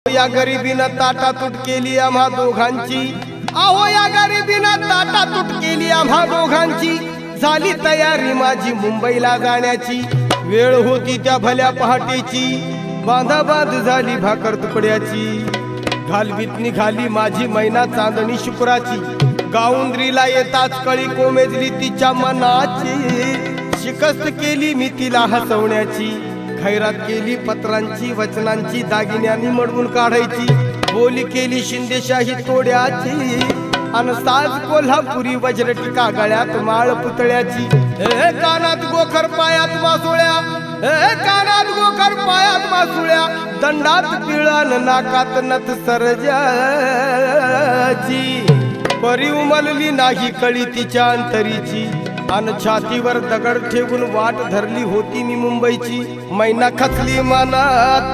या गरिबीनं ताटातूट केली आम्हा दोघांची, अहो या गरिबीनं ताटातूट केली आम्हा दोघांची। झाली तयारी माझी मुंबईला जाण्याची, वेळ होती त्या भल्या पहाटेची, बांधाबांध झाली भाकर तुकड्याची। घालवीत निघाली माझी मैना चांदणी शुक्राची, गाऊंद्रीला येताच कळी कोमेजली तिच्या मनाची। शिकस्त केली मी तिला हसवण्याची, खैरात केली पत्रांची वचनांची, दागिन्यांनी मडवून काढायची। बोली केली शिंदेशाही तोड्याची, अन साज कोल्हापुरी वज्रटिका गळ्यात माळ पुतळ्याची। कानात गोखर पायात मासोळ्या, कानात गोखर पायात मासोळ्या, दंडात पिळान नाकात नथ सरजाची। परी उमलली नाही कळी तिच्या अंतरीची, अन छातीवर दगड ठेवून वाट धरली होती मी मुंबईची। मैना खचली मनात